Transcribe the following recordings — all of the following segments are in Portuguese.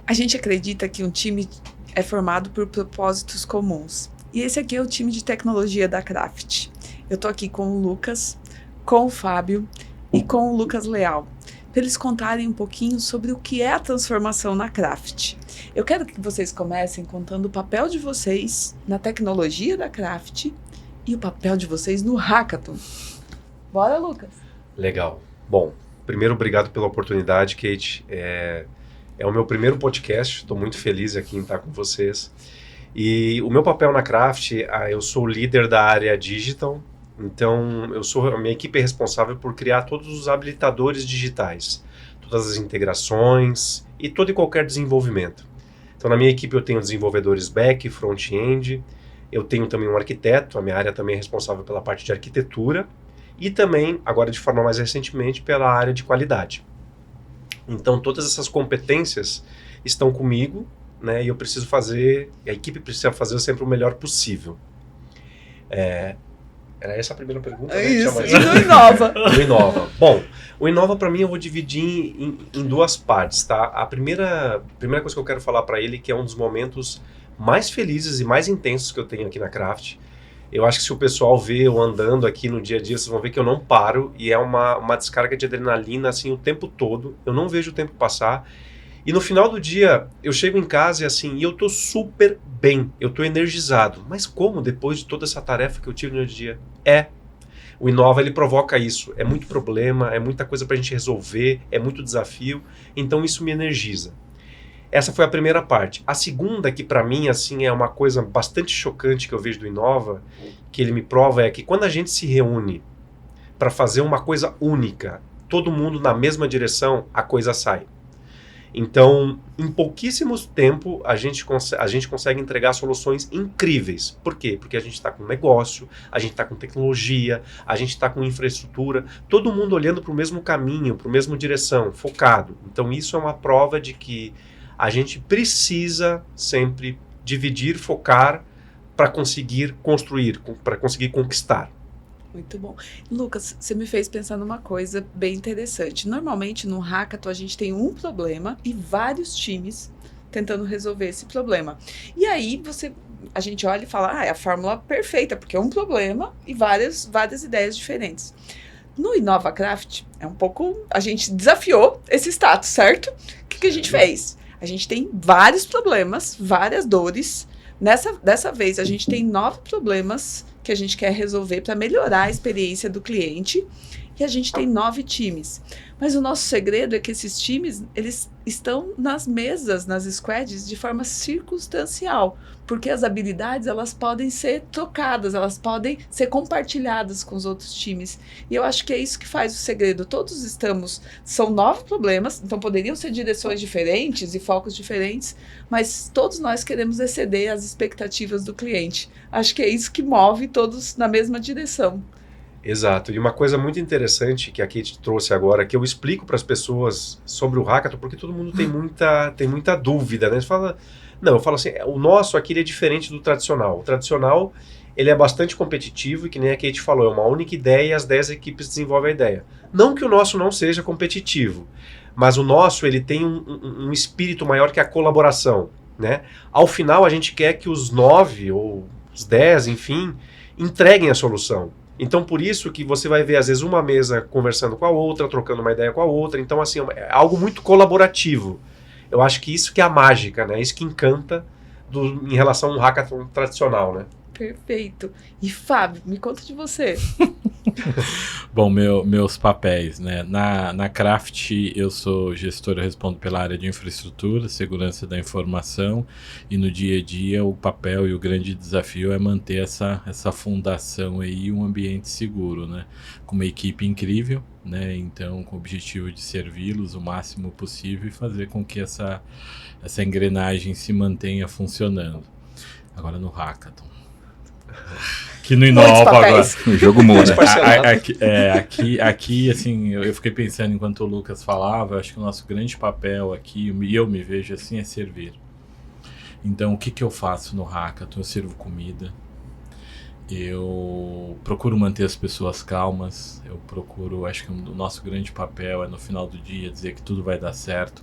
A gente acredita que um time é formado por propósitos comuns. E esse aqui é o time de tecnologia da Craft. Eu tô aqui com o Lucas, com o Fábio e com o Lucas Leal, para eles contarem um pouquinho sobre o que é a transformação na Craft. Eu quero que vocês comecem contando o papel de vocês na tecnologia da Craft e o papel de vocês no Hackathon. Bora, Lucas! Legal. Bom, primeiro, obrigado pela oportunidade, Kate. É o meu primeiro podcast, estou muito feliz aqui em estar com vocês. E o meu papel na Craft, eu sou o líder da área digital, então a minha equipe é responsável por criar todos os habilitadores digitais, todas as integrações e todo e qualquer desenvolvimento. Então na minha equipe eu tenho desenvolvedores back, front-end, eu tenho também um arquiteto, a minha área também é responsável pela parte de arquitetura e também, agora de forma mais recentemente, pela área de qualidade. Então todas essas competências estão comigo, né, e eu preciso fazer, a equipe precisa fazer sempre o melhor possível. Era essa a primeira pergunta? Né? Isso, e no Inova? O Inova. Bom, o Inova para mim eu vou dividir em duas partes, tá? A primeira coisa que eu quero falar para ele, que é um dos momentos mais felizes e mais intensos que eu tenho aqui na Craft. Eu acho que se o pessoal vê eu andando aqui no dia a dia, vocês vão ver que eu não paro e é uma descarga de adrenalina assim o tempo todo. Eu não vejo o tempo passar. E no final do dia, eu chego em casa e assim, eu tô super bem, eu tô energizado. Mas como depois de toda essa tarefa que eu tive no dia? O Inova, ele provoca isso. É muito problema, é muita coisa pra gente resolver, é muito desafio. Então isso me energiza. Essa foi a primeira parte. A segunda, que para mim assim é uma coisa bastante chocante que eu vejo do Inova, que ele me prova, é que quando a gente se reúne para fazer uma coisa única, todo mundo na mesma direção, a coisa sai. Então, em pouquíssimo tempo, a gente consegue entregar soluções incríveis. Por quê? Porque a gente está com negócio, a gente está com tecnologia, a gente está com infraestrutura, todo mundo olhando para o mesmo caminho, para a mesma direção, focado. Então, isso é uma prova de que a gente precisa sempre dividir, focar para conseguir construir, para conseguir conquistar. Muito bom. Lucas, você me fez pensar numa coisa bem interessante. Normalmente, no Hackathon, a gente tem um problema e vários times tentando resolver esse problema. E aí, a gente olha e fala, é a fórmula perfeita, porque é um problema e várias ideias diferentes. No Inova Craft, a gente desafiou esse status, certo? O que a gente fez? A gente tem vários problemas, várias dores. Dessa vez, a gente tem 9 problemas que a gente quer resolver para melhorar a experiência do cliente. E a gente tem 9 times. Mas o nosso segredo é que esses times, eles estão nas mesas, nas squads, de forma circunstancial. Porque as habilidades, elas podem ser trocadas, elas podem ser compartilhadas com os outros times. E eu acho que é isso que faz o segredo. São 9 problemas, então poderiam ser direções diferentes e focos diferentes, mas todos nós queremos exceder as expectativas do cliente. Acho que é isso que move todos na mesma direção. Exato. E uma coisa muito interessante que a Kate trouxe agora, que eu explico para as pessoas sobre o Hackathon, porque todo mundo tem muita dúvida, né? Eu falo assim, o nosso aqui ele é diferente do tradicional. O tradicional, ele é bastante competitivo e que nem a Kate falou, é uma única ideia e as 10 equipes desenvolvem a ideia. Não que o nosso não seja competitivo, mas o nosso, ele tem um espírito maior que a colaboração, né? Ao final, a gente quer que os 9 ou os 10, enfim, entreguem a solução. Então, por isso que você vai ver, às vezes, uma mesa conversando com a outra, trocando uma ideia com a outra. Então, assim, é algo muito colaborativo. Eu acho que isso que é a mágica, né? Isso que encanta em relação a um hackathon tradicional, né? Perfeito. E, Fábio, me conta de você. Bom, meus papéis, né? Na Craft, eu sou gestor, eu respondo pela área de infraestrutura, segurança da informação, e no dia a dia o papel e o grande desafio é manter essa fundação aí, um ambiente seguro, né? Com uma equipe incrível, né? Então, com o objetivo de servi-los o máximo possível e fazer com que essa engrenagem se mantenha funcionando. Agora no Hackathon. Que no Inova agora. O jogo muda. Aqui, assim, eu fiquei pensando enquanto o Lucas falava, acho que o nosso grande papel aqui, e eu me vejo assim, é servir. Então, o que eu faço no Hackathon? Eu sirvo comida, Eu procuro manter as pessoas calmas, acho que o nosso grande papel é no final do dia dizer que tudo vai dar certo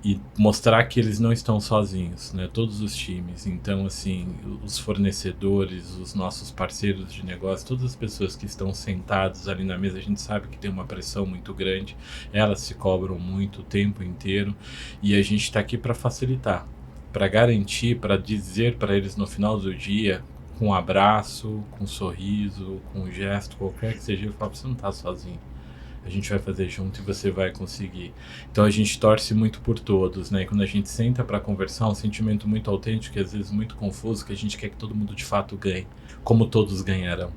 e mostrar que eles não estão sozinhos, né? Todos os times. Então, assim, os fornecedores, os nossos parceiros de negócio, todas as pessoas que estão sentados ali na mesa, a gente sabe que tem uma pressão muito grande, elas se cobram muito o tempo inteiro e a gente está aqui para facilitar, para garantir, para dizer para eles no final do dia, com um abraço, com um sorriso, com um gesto, qualquer que seja, eu falo, você não está sozinho. A gente vai fazer junto e você vai conseguir. Então a gente torce muito por todos, né? E quando a gente senta para conversar, um sentimento muito autêntico e às vezes muito confuso, que a gente quer que todo mundo de fato ganhe, como todos ganharão.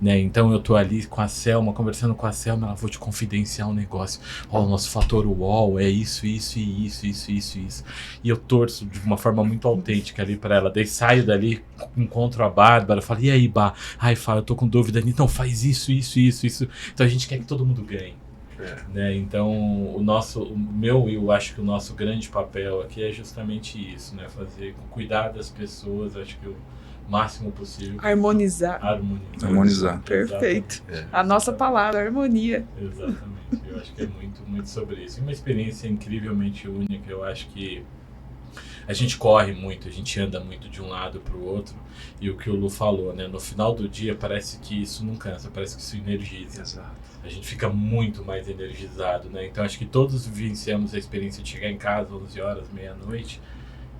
Né? Então eu tô ali com a Selma, conversando com a Selma, ela vou te confidenciar um negócio. Ó, o nosso fator UOL é isso. E eu torço de uma forma muito autêntica ali pra ela. Daí saio dali, encontro a Bárbara, falo, e aí, Bá? Ai, Fá, eu tô com dúvida. Então faz isso. Então a gente quer que todo mundo ganhe. Né? Então eu acho que o nosso grande papel aqui é justamente isso, né? Cuidar das pessoas, acho que máximo possível. Harmonizar. Perfeito. A nossa palavra, harmonia. Exatamente. Eu acho que é muito, muito sobre isso. E uma experiência incrivelmente única. Eu acho que a gente corre muito, a gente anda muito de um lado para o outro. E o que o Lu falou, né? No final do dia parece que isso não cansa, parece que isso energiza. Exato. A gente fica muito mais energizado, né? Então acho que todos vivenciamos a experiência de chegar em casa 11 horas, meia-noite,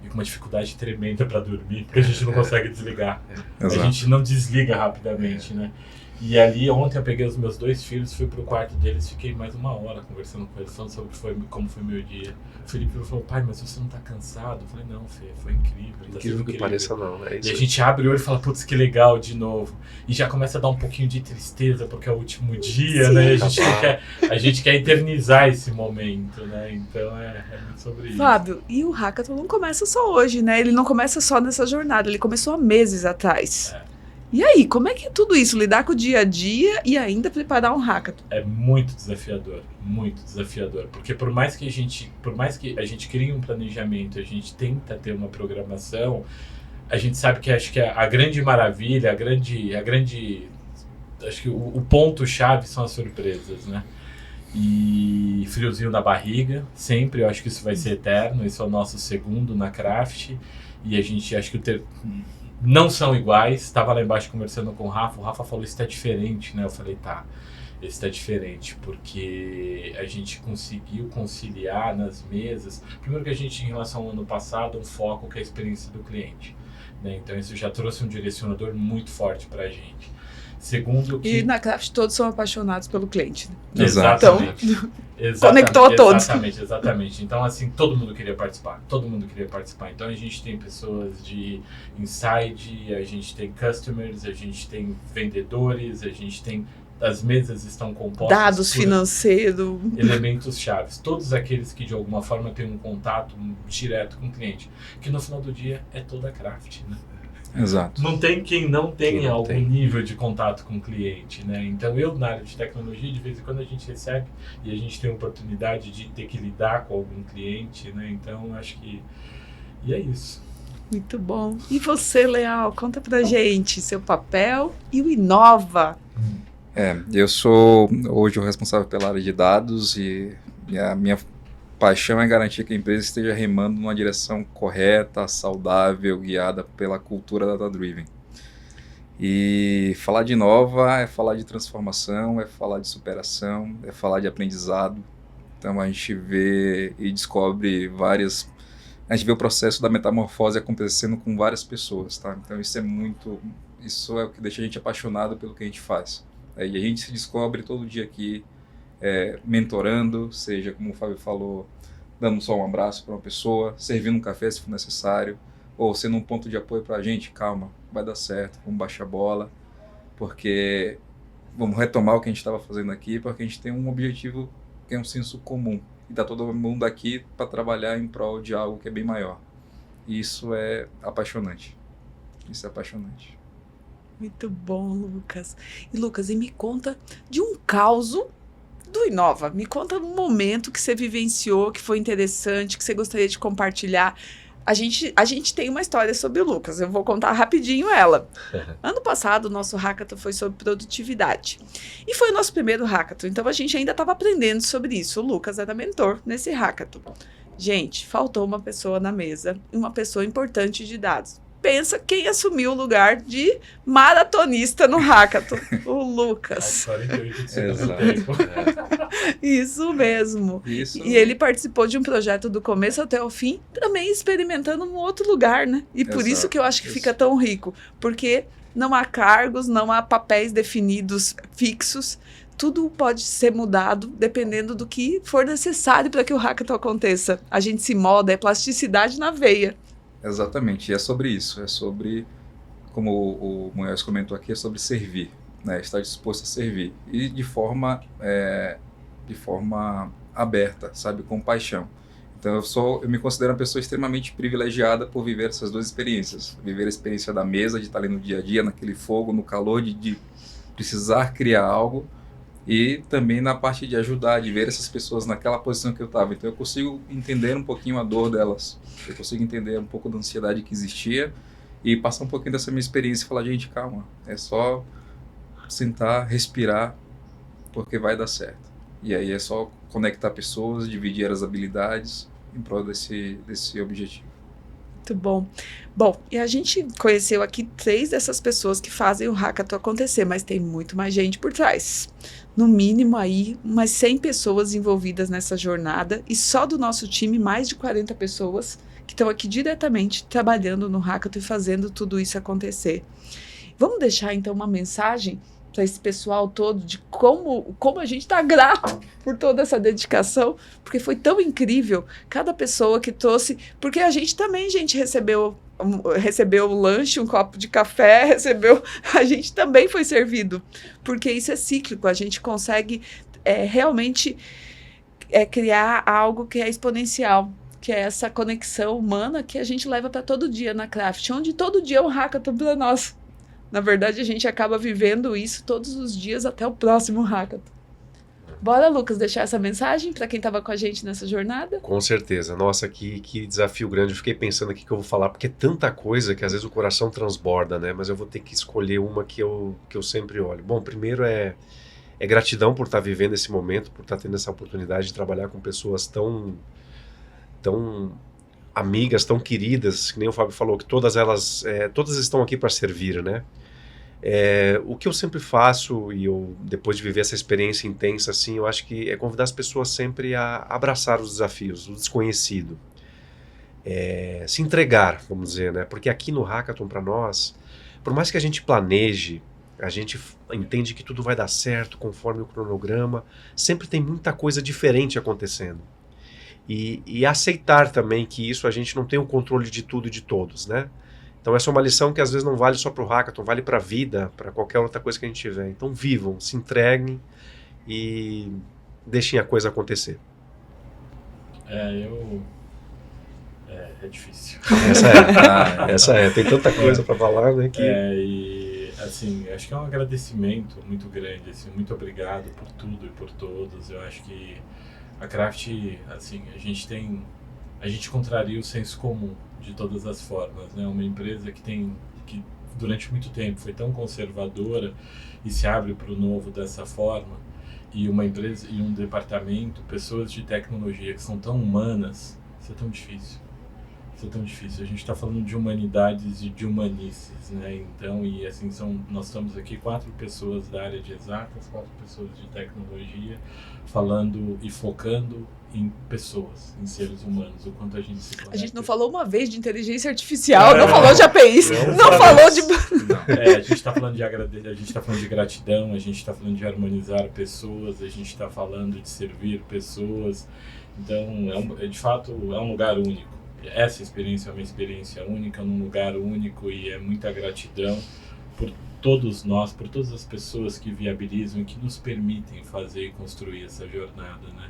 e com uma dificuldade tremenda para dormir, porque a gente não consegue desligar. A gente não desliga rapidamente, né? E ali, ontem eu peguei os meus 2 filhos, fui pro quarto deles, fiquei mais 1 hora conversando com eles, falando sobre como foi meu dia. O Felipe falou, pai, mas você não tá cansado? Eu falei, não, Fê, foi incrível. Incrível que pareça não, é isso. E a gente abre o olho e fala, putz, que legal de novo. E já começa a dar um pouquinho de tristeza, porque é o último dia, Sim. né? A gente quer eternizar esse momento, né? Então é muito sobre isso. Fábio, e o Hackathon não começa só hoje, né? Ele não começa só nessa jornada, ele começou há meses atrás. E aí, como é que é tudo isso? Lidar com o dia a dia e ainda preparar um hackathon? É muito desafiador, porque por mais que a gente crie um planejamento, a gente tenta ter uma programação, a gente sabe que acho que a grande maravilha, acho que o ponto-chave são as surpresas, né? E friozinho na barriga, sempre, eu acho que isso vai ser eterno, esse é o nosso segundo na Craft, e a gente acho que não são iguais. Estava lá embaixo conversando com o Rafa falou, isso tá diferente, né? Eu falei, tá, esse tá diferente, porque a gente conseguiu conciliar nas mesas, primeiro que a gente, em relação ao ano passado, um foco que é a experiência do cliente, né? Então isso já trouxe um direcionador muito forte pra gente. Segundo que... E na Craft todos são apaixonados pelo cliente. Né? Exatamente. Então, conectou a todos. Exatamente. Então, assim, todo mundo queria participar. Então, a gente tem pessoas de inside, a gente tem customers, a gente tem vendedores, a gente tem... As mesas estão compostas dados financeiros, elementos chaves. Todos aqueles que, de alguma forma, têm um contato direto com o cliente. Que, no final do dia, é toda a Craft, né? Exato. Não tem quem não tenha algum nível de contato com o cliente, né? Então na área de tecnologia, de vez em quando a gente recebe e a gente tem a oportunidade de ter que lidar com algum cliente, né? Então acho que... E é isso. Muito bom. E você, Leal, conta pra gente seu papel e o Inova. Eu sou hoje o responsável pela área de dados e a minha paixão é garantir que a empresa esteja remando numa direção correta, saudável, guiada pela cultura data-driven. E falar de Inova é falar de transformação, é falar de superação, é falar de aprendizado. Então a gente vê e descobre a gente vê o processo da metamorfose acontecendo com várias pessoas, tá? Então isso é o que deixa a gente apaixonado pelo que a gente faz. E a gente se descobre todo dia aqui, mentorando, seja, como o Fábio falou, dando só um abraço para uma pessoa, servindo um café se for necessário, ou sendo um ponto de apoio para a gente, calma, vai dar certo, vamos baixar a bola, porque vamos retomar o que a gente estava fazendo aqui, porque a gente tem um objetivo que é um senso comum, e está todo mundo aqui para trabalhar em prol de algo que é bem maior. E isso é apaixonante. Muito bom, Lucas. E Lucas, me conta de um causo do Inova. Me conta um momento que você vivenciou, que foi interessante, que você gostaria de compartilhar. a gente tem uma história sobre o Lucas, eu vou contar rapidinho ela. Ano passado, o nosso hackathon foi sobre produtividade. E foi o nosso primeiro hackathon, então a gente ainda estava aprendendo sobre isso. O Lucas era mentor nesse hackathon. Gente, faltou uma pessoa na mesa, uma pessoa importante de dados. Pensa quem assumiu o lugar de maratonista no hackathon, o Lucas. 48 de segundo Exato. tempo. Isso mesmo. Isso. E ele participou de um projeto do começo até o fim, também experimentando num outro lugar, né? E por isso Exato, que eu acho que isso. fica tão rico, porque não há cargos, não há papéis definidos fixos, tudo pode ser mudado dependendo do que for necessário para que o hackathon aconteça. A gente se molda, é plasticidade na veia. Exatamente, e é sobre isso, é sobre, como o Moisés comentou aqui, é sobre servir, né? Estar disposto a servir, e de forma aberta, sabe, com paixão. Então eu me considero uma pessoa extremamente privilegiada por viver essas duas experiências, viver a experiência da mesa, de estar ali no dia a dia, naquele fogo, no calor, de precisar criar algo, e também na parte de ajudar, de ver essas pessoas naquela posição que eu estava. Então eu consigo entender um pouquinho a dor delas, eu consigo entender um pouco da ansiedade que existia e passar um pouquinho dessa minha experiência e falar, gente, calma, é só sentar, respirar, porque vai dar certo. E aí é só conectar pessoas, dividir as habilidades em prol desse objetivo. Muito bom. Bom, e a gente conheceu aqui 3 dessas pessoas que fazem o hackathon acontecer, mas tem muito mais gente por trás. No mínimo aí, umas 100 pessoas envolvidas nessa jornada e só do nosso time, mais de 40 pessoas que estão aqui diretamente trabalhando no hackathon e fazendo tudo isso acontecer. Vamos deixar então uma mensagem para esse pessoal todo de como a gente está grato por toda essa dedicação, porque foi tão incrível cada pessoa que trouxe, porque a gente também, recebeu o lanche, um copo de café, a gente também foi servido, porque isso é cíclico, a gente consegue realmente criar algo que é exponencial, que é essa conexão humana que a gente leva para todo dia na Craft, onde todo dia é um hackathon para nós. Na verdade, a gente acaba vivendo isso todos os dias até o próximo hackathon. Bora, Lucas, deixar essa mensagem para quem estava com a gente nessa jornada? Com certeza. Nossa, que desafio grande. Eu fiquei pensando aqui que eu vou falar, porque é tanta coisa que às vezes o coração transborda, né? Mas eu vou ter que escolher uma que eu sempre olho. Bom, primeiro é gratidão por estar vivendo esse momento, por estar tendo essa oportunidade de trabalhar com pessoas tão amigas, tão queridas, que nem o Fábio falou, que todas elas estão aqui para servir, né? O que eu sempre faço, e eu, depois de viver essa experiência intensa, assim, eu acho que é convidar as pessoas sempre a abraçar os desafios, o desconhecido. Se entregar, vamos dizer, né? Porque aqui no Hackathon, para nós, por mais que a gente planeje, a gente entende que tudo vai dar certo conforme o cronograma, sempre tem muita coisa diferente acontecendo. E aceitar também que isso a gente não tem o controle de tudo e de todos, né? Então essa é uma lição que às vezes não vale só para o hackathon, vale para a vida, para qualquer outra coisa que a gente tiver. Então vivam, se entreguem e deixem a coisa acontecer. É difícil. Essa é. Tem tanta coisa para falar, né? E assim, acho que é um agradecimento muito grande, assim, muito obrigado por tudo e por todos. Eu acho que a Craft, assim, a gente contraria o senso comum de todas as formas, né? Uma empresa que durante muito tempo foi tão conservadora e se abre para o novo dessa forma, e uma empresa e um departamento, pessoas de tecnologia que são tão humanas, isso é tão difícil. Isso é tão difícil. A gente está falando de humanidades e de humanices, né? Então, e assim, nós estamos aqui 4 pessoas da área de exatas, 4 pessoas de tecnologia, falando e focando em pessoas, em seres humanos, o quanto a gente se conecta. A gente não falou uma vez de inteligência artificial, não falou de APIs, não falou de... A gente está falando de agradecer, a gente está falando de gratidão, a gente está falando de harmonizar pessoas, a gente está falando de servir pessoas. Então, de fato, é um lugar único. Essa experiência é uma experiência única, num lugar único, e é muita gratidão por todos nós, por todas as pessoas que viabilizam e que nos permitem fazer e construir essa jornada, né?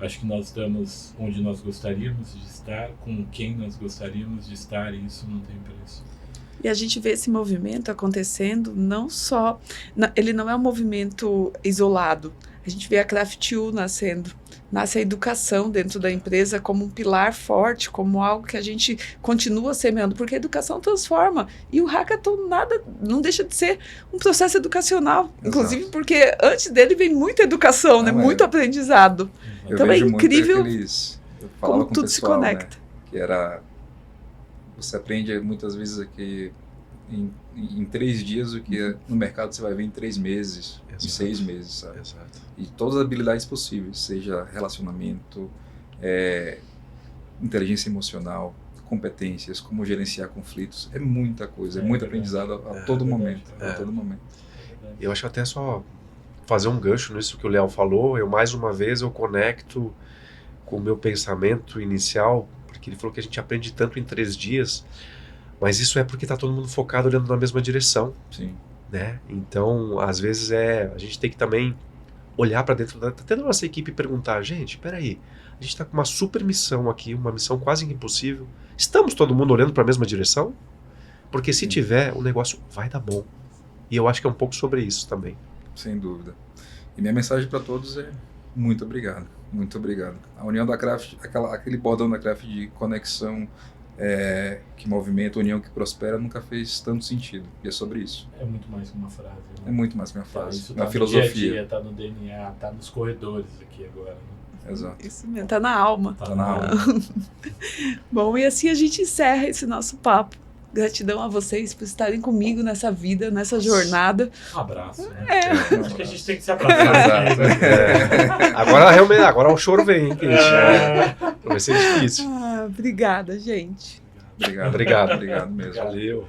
Acho que nós estamos onde nós gostaríamos de estar, com quem nós gostaríamos de estar, e isso não tem preço. E a gente vê esse movimento acontecendo, ele não é um movimento isolado. A gente vê a Craft.U nascendo. Nasce a educação dentro da empresa como um pilar forte, como algo que a gente continua semeando, porque a educação transforma. E o hackathon não deixa de ser um processo educacional. Exato. Inclusive porque antes dele vem muita educação, né? Muito aprendizado. Eu Então é vejo muito incrível eu falava como com o tudo pessoal, se conecta. né, que era... Você aprende muitas vezes aqui em 3 dias o que no mercado você vai ver em 3 meses, Exato. em 6 meses, sabe? Exato. E todas as habilidades possíveis, seja relacionamento, inteligência emocional, competências, como gerenciar conflitos, é muita coisa, é muito verdade. aprendizado a todo momento, É. a todo momento. Eu acho até só fazer um gancho nisso que o Léo falou, mais uma vez eu conecto com o meu pensamento inicial, porque ele falou que a gente aprende tanto em 3 dias, mas isso é porque está todo mundo focado olhando na mesma direção, Sim. né? Então, às vezes a gente tem que também olhar para dentro até da nossa equipe e perguntar, gente, peraí, a gente está com uma super missão aqui, uma missão quase impossível, estamos todo mundo olhando para a mesma direção? Porque se tiver, o negócio vai dar bom. E eu acho que é um pouco sobre isso também. Sem dúvida. E minha mensagem para todos é muito obrigado, muito obrigado. A união da Craft, aquele bordão da Craft de conexão que movimenta, união que prospera, nunca fez tanto sentido. E é sobre isso. É muito mais que uma frase. Né? É muito mais que uma Tá, frase, isso uma tá filosofia. no dia a dia, tá no DNA, tá nos corredores aqui agora. Né? Exato. Isso mesmo, tá na alma. Tá na alma. Bom, e assim a gente encerra esse nosso papo. Gratidão a vocês por estarem comigo nessa vida, nessa jornada. Um abraço. Né? Acho Acho que a gente tem que se abraçar. Exato. Agora realmente, agora o choro vem, hein, gente? Vai ser difícil. Obrigada, gente. Obrigado. Obrigado. Obrigado mesmo. Valeu.